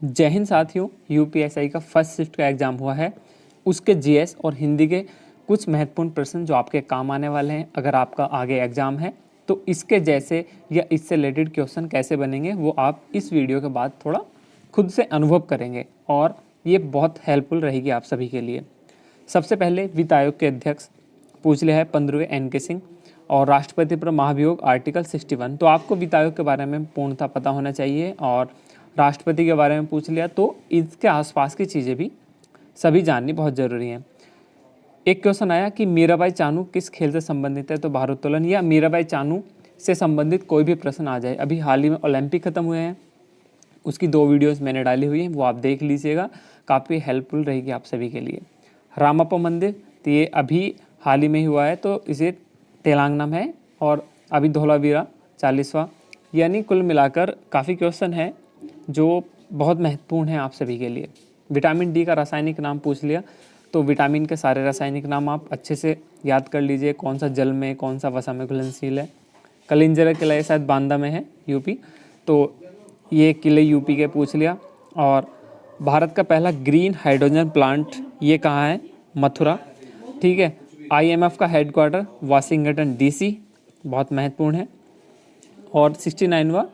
जय हिंद साथियों, यूपीएसआई का फर्स्ट शिफ्ट का एग्ज़ाम हुआ है। उसके जीएस और हिंदी के कुछ महत्वपूर्ण प्रश्न जो आपके काम आने वाले हैं अगर आपका आगे एग्ज़ाम है, तो इसके जैसे या इससे रिलेटेड क्वेश्चन कैसे बनेंगे वो आप इस वीडियो के बाद थोड़ा खुद से अनुभव करेंगे और ये बहुत हेल्पफुल रहेगी आप सभी के लिए। सबसे पहले वित्त आयोग के अध्यक्ष पूछ लिया है 15वें एन.के. सिंह और राष्ट्रपति पर महाभियोग आर्टिकल 61। तो आपको वित्त आयोग के बारे में पूर्णतः पता होना चाहिए और राष्ट्रपति के बारे में पूछ लिया तो इसके आसपास की चीज़ें भी सभी जाननी बहुत ज़रूरी हैं। एक क्वेश्चन आया कि मीराबाई चानू किस खेल से संबंधित है, तो भारोत्तोलन या मीराबाई चानू से संबंधित कोई भी प्रश्न आ जाए। अभी हाल ही में ओलंपिक ख़त्म हुए हैं, उसकी 2 वीडियोस मैंने डाली हुई हैं, वो आप देख लीजिएगा, काफ़ी हेल्पफुल रहेगी आप सभी के लिए। रामप्पा मंदिर, तो ये अभी हाल ही में हुआ है, तो इसे तेलंगाना में है और अभी धौलावीरा 40वां, यानी कुल मिलाकर काफ़ी क्वेश्चन है जो बहुत महत्वपूर्ण है आप सभी के लिए। विटामिन डी का रासायनिक नाम पूछ लिया, तो विटामिन के सारे रासायनिक नाम आप अच्छे से याद कर लीजिए, कौन सा जल में कौन सा वसा में घुलनशील है। कलिंजर किला ये शायद बांदा में है यूपी, तो ये किले यूपी के पूछ लिया। और भारत का पहला ग्रीन हाइड्रोजन प्लांट ये कहाँ है, मथुरा, ठीक है। आईएमएफ का हेडक्वार्टर वाशिंगटन डीसी, बहुत महत्वपूर्ण है। और 69वां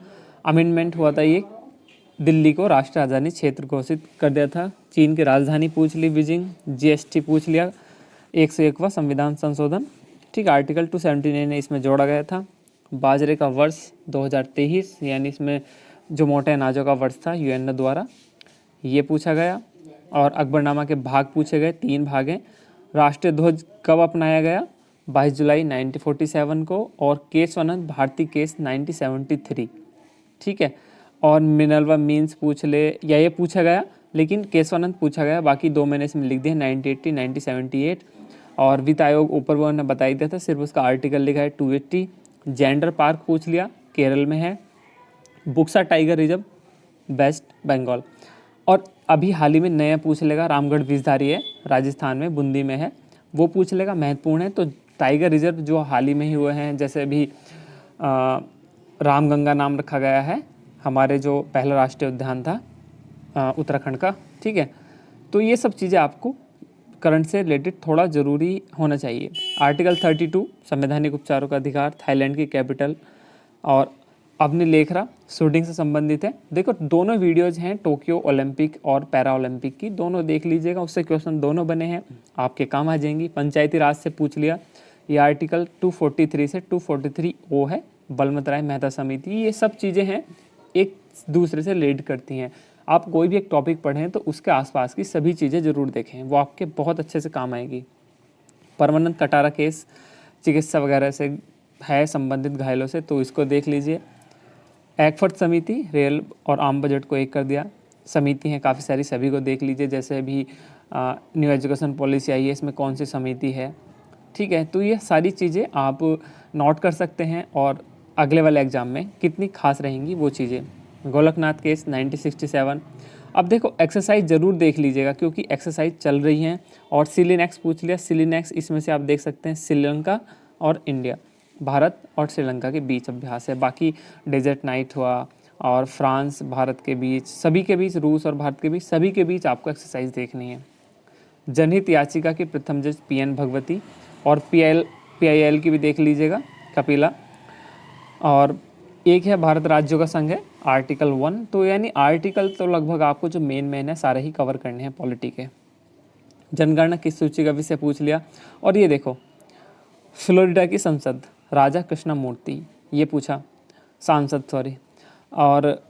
अमेंडमेंट हुआ था, ये दिल्ली को राष्ट्रीय राजधानी क्षेत्र घोषित कर दिया था। चीन की राजधानी पूछ ली बीजिंग, जीएसटी पूछ लिया, 101वां संविधान संशोधन, ठीक, आर्टिकल 279 इसमें जोड़ा गया था। बाजरे का वर्ष 2023, यानी इसमें जो मोटे अनाजों का वर्ष था यूएन द्वारा, ये पूछा गया। और अकबरनामा के भाग पूछे गए, 3 भाग हैं। राष्ट्रीय ध्वज कब अपनाया गया, 22 जुलाई 1947 को, और केशवानंद भारती केस 1973, ठीक है। और मिनर्वा मीन्स पूछ ले, या ये पूछा गया लेकिन केशवानंद पूछा गया, बाकी 2 मैंने इसमें लिख दिया, 1980 1978। और वित्त आयोग ऊपर वो ने बता ही दिया था, सिर्फ उसका आर्टिकल लिखा है 280। जेंडर पार्क पूछ लिया, केरल में है। Buxa tiger reserve West Bengal. और अभी हाल ही में नया पूछ लेगा, रामगढ़ विषधारी है राजस्थान में, बूंदी में है, वो पूछ लेगा, महत्वपूर्ण है। तो टाइगर रिजर्व जो हाल ही में ही हुए हैं, जैसे अभी रामगंगा नाम रखा गया है हमारे जो पहला राष्ट्रीय उद्यान था उत्तराखंड का, ठीक है। तो ये सब चीज़ें आपको करंट से रिलेटेड थोड़ा ज़रूरी होना चाहिए। आर्टिकल 32 संवैधानिक उपचारों का अधिकार, थाईलैंड की कैपिटल। और अपनी लेखरा शूटिंग से संबंधित है। देखो दोनों वीडियोज़ हैं, टोक्यो ओलंपिक और पैरा ओलंपिक की, दोनों देख लीजिएगा, उससे क्वेश्चन दोनों बने हैं, आपके काम आ जाएंगी। पंचायती राज से पूछ लिया, ये आर्टिकल 243 से 243 ओ है, बलवंत राय मेहता समिति, ये सब चीज़ें हैं एक दूसरे से रिलेट करती हैं। आप कोई भी एक टॉपिक पढ़ें तो उसके आसपास की सभी चीज़ें ज़रूर देखें, वो आपके बहुत अच्छे से काम आएगी। परमानंद कटारा केस चिकित्सा वगैरह से है संबंधित घायलों से, तो इसको देख लीजिए। एक्फर्ट समिति, रेल और आम बजट को एक कर दिया, समिति हैं काफ़ी सारी, सभी को देख लीजिए। जैसे अभी न्यू एजुकेशन पॉलिसी आई है, इसमें कौन सी समिति है, ठीक है। तो ये सारी चीज़ें आप नोट कर सकते हैं और अगले वाले एग्ज़ाम में कितनी खास रहेंगी वो चीज़ें। गोलकनाथ केस 1967। अब देखो एक्सरसाइज ज़रूर देख लीजिएगा क्योंकि एक्सरसाइज चल रही हैं। और सिलिनेक्स पूछ लिया, सिलिनेक्स इसमें से आप देख सकते हैं श्रीलंका और इंडिया, भारत और श्रीलंका के बीच अभ्यास है। बाकी डेजर्ट नाइट हुआ और फ्रांस भारत के बीच, सभी के बीच, रूस और भारत के बीच, सभी के बीच आपको एक्सरसाइज देखनी है। जनहित याचिका की प्रथम जज पीएन भगवती, और पीआईएल की भी देख लीजिएगा, कपिला। और एक है भारत राज्यों का संघ है, आर्टिकल 1। तो यानी आर्टिकल तो लगभग आपको जो मेन है सारे ही कवर करने हैं पॉलिटी के। जनगणना किस सूची का विषय पूछ लिया। और ये देखो फ्लोरिडा की संसद, राजा कृष्णमूर्ति, ये पूछा, सांसद सॉरी। और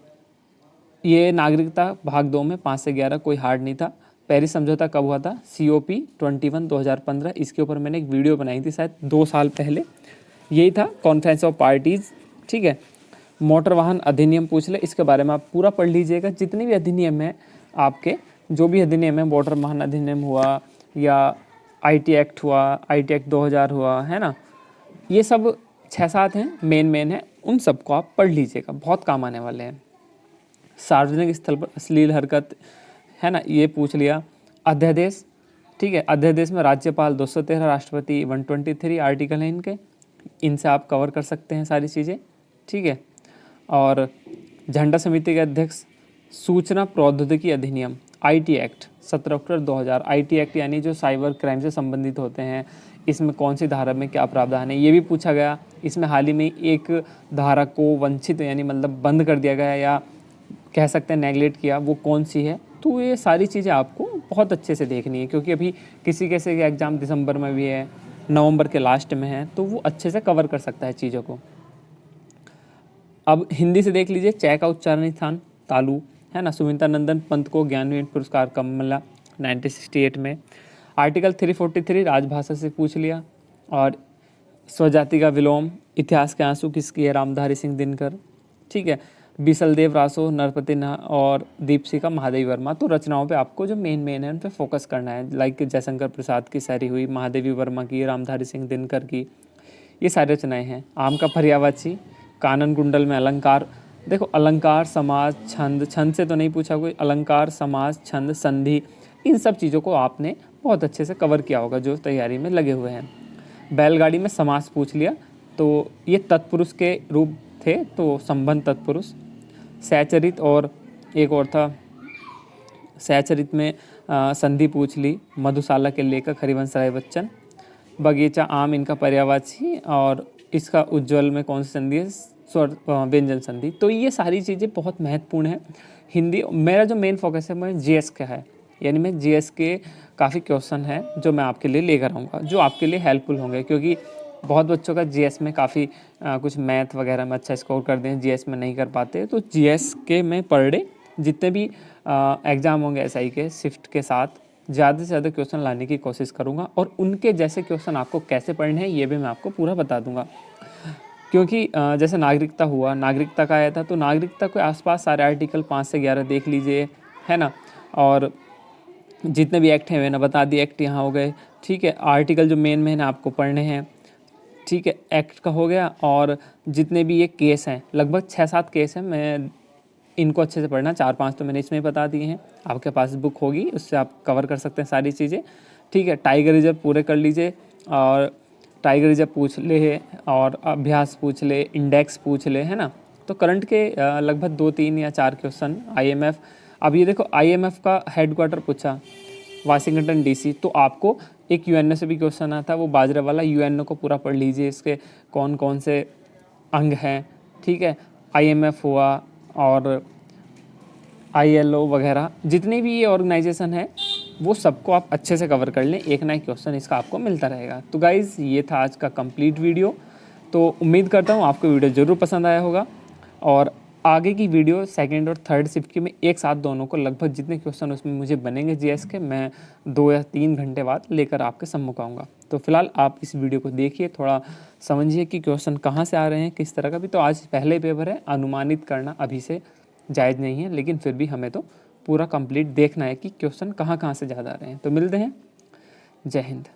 ये नागरिकता भाग 2 में 5 से 11 कोई हार्ड नहीं था। पेरिस समझौता कब हुआ था, COP 21 2015, इसके ऊपर मैंने एक वीडियो बनाई थी शायद 2 साल पहले, यही था कॉन्फ्रेंस ऑफ पार्टीज़, ठीक है। मोटर वाहन अधिनियम पूछ ले, इसके बारे में आप पूरा पढ़ लीजिएगा, जितने भी अधिनियम हैं आपके, जो भी अधिनियम है, मोटर वाहन अधिनियम हुआ या IT एक्ट हुआ, IT एक्ट 2000 हुआ, है ना, ये सब 6-7 हैं, मेन है, उन सबको आप पढ़ लीजिएगा, बहुत काम आने वाले हैं। सार्वजनिक स्थल पर अश्लील हरकत, है ना, ये पूछ लिया। अध्यादेश, ठीक है, अध्यादेश में राज्यपाल 213, राष्ट्रपति 123 आर्टिकल हैं इनके, इनसे आप कवर कर सकते हैं सारी चीज़ें, ठीक है। और झंडा समिति के अध्यक्ष सूचना प्रौद्योगिकी अधिनियम IT act 17 October 2000। IT act यानी जो साइबर क्राइम से संबंधित होते हैं, इसमें कौन सी धारा में क्या प्रावधान है, ये भी पूछा गया। इसमें हाल ही में एक धारा को वंचित यानी मतलब बंद कर दिया गया या कह सकते हैं नेगलेक्ट किया, वो कौन सी है। तो ये सारी चीज़ें आपको बहुत अच्छे से देखनी है, क्योंकि अभी किसी कैसे के एग्ज़ाम दिसंबर में भी है, नवंबर के लास्ट में है, तो वो अच्छे से कवर कर सकता है चीज़ों को। अब हिंदी से देख लीजिए, चय का उच्चारण स्थान तालु है ना। सुमिता नंदन पंत को ज्ञानपीठ पुरस्कार कब मिला? 1968 में। आर्टिकल 343 राजभाषा से पूछ लिया। और स्वजाति का विलोम, इतिहास के आंसू किसकी है? रामधारी सिंह दिनकर। ठीक है। बीसलदेव रासो, नरपति ना और दीपशिखा महादेवी वर्मा। तो रचनाओं पे आपको जो मेन है उन पे फोकस करना है, लाइक जयशंकर प्रसाद की सारी हुई, महादेवी वर्मा की, रामधारी सिंह दिनकर की, ये सारी रचनाएं हैं। आम का पर्यायवाची, कानन कुंडल में अलंकार। देखो अलंकार, समाज, छंद, छंद से तो नहीं पूछा कोई, अलंकार, समाज, छंद, संधि, इन सब चीज़ों को आपने बहुत अच्छे से कवर किया होगा जो तैयारी में लगे हुए हैं। बैलगाड़ी में समास पूछ लिया, तो ये तत्पुरुष के रूप थे, तो संबंध तत्पुरुष। सैचरित और एक और था, सैचरित में संधि पूछ ली। मधुशाला के लेखक हरिवंश राय बच्चन। बगीचा आम, इनका पर्यायवाची, और इसका उज्ज्वल में कौन सी संधि है? स्वर व्यंजन संधि। तो ये सारी चीज़ें बहुत महत्वपूर्ण है। हिंदी मेरा जो मेन फोकस है मैं जीएस का है, यानी मैं जीएस के काफ़ी क्वेश्चन है जो मैं आपके लिए लेकर आऊँगा, जो आपके लिए हेल्पफुल होंगे, क्योंकि बहुत बच्चों का जीएस में काफ़ी कुछ मैथ वगैरह में अच्छा स्कोर कर दें, जीएस में नहीं कर पाते। तो जीएस के मैं पर डे जितने भी एग्ज़ाम होंगे एसआई के शिफ्ट के साथ ज़्यादा से ज़्यादा क्वेश्चन लाने की कोशिश करूँगा, और उनके जैसे क्वेश्चन आपको कैसे पढ़ने हैं ये भी मैं आपको पूरा बता दूँगा। क्योंकि जैसे नागरिकता हुआ, नागरिकता का आया था, तो नागरिकता के आसपास सारे आर्टिकल 5 से 11 देख लीजिए, है ना। और जितने भी एक्ट हैं मैंने बता दिए, एक्ट यहाँ हो गए। ठीक है। आर्टिकल जो मेन मेन आपको पढ़ने हैं, ठीक है, एक्ट का हो गया। और जितने भी ये केस हैं, लगभग 6-7 केस हैं, मैं इनको अच्छे से पढ़ना, 4-5 तो मैंने इसमें बता दिए हैं। आपके पास बुक होगी, उससे आप कवर कर सकते हैं सारी चीज़ें। ठीक है। टाइगर रिजर्व पूरे कर लीजिए, और टाइगर रिजर्व पूछ ले, और अभ्यास पूछ ले, इंडेक्स पूछ ले, है ना। तो करंट के लगभग 2-3 या 4 क्वेश्चन। आईएमएफ, अब ये देखो आईएमएफ का हेडक्वार्टर पूछा वाशिंगटन डीसी, तो आपको एक यूएनओ से भी क्वेश्चन आता है, वो बाजरे वाला, यूएनओ को पूरा पढ़ लीजिए, इसके कौन कौन से अंग हैं। ठीक है। आईएमएफ हुआ और आईएलओ वगैरह, जितनी भी ये ऑर्गेनाइजेशन है वो सबको आप अच्छे से कवर कर लें, एक ना एक क्वेश्चन इसका आपको मिलता रहेगा। तो गाइज़ ये था आज का कंप्लीट वीडियो। तो उम्मीद करता हूँ आपको वीडियो ज़रूर पसंद आया होगा, और आगे की वीडियो सेकंड और थर्ड शिफ्ट की मैं एक साथ दोनों को लगभग जितने क्वेश्चन उसमें मुझे बनेंगे जीएस के, मैं 2 या 3 घंटे बाद लेकर आपके सम्मुख आऊँगा। तो फिलहाल आप इस वीडियो को देखिए, थोड़ा समझिए कि क्वेश्चन कहाँ से आ रहे हैं, किस तरह का भी। तो आज पहले पेपर है, अनुमानित करना अभी से जायज़ नहीं है, लेकिन फिर भी हमें तो पूरा कंप्लीट देखना है कि क्वेश्चन कहाँ कहाँ से ज़्यादा आ रहे हैं। तो मिलते हैं, जय हिंद।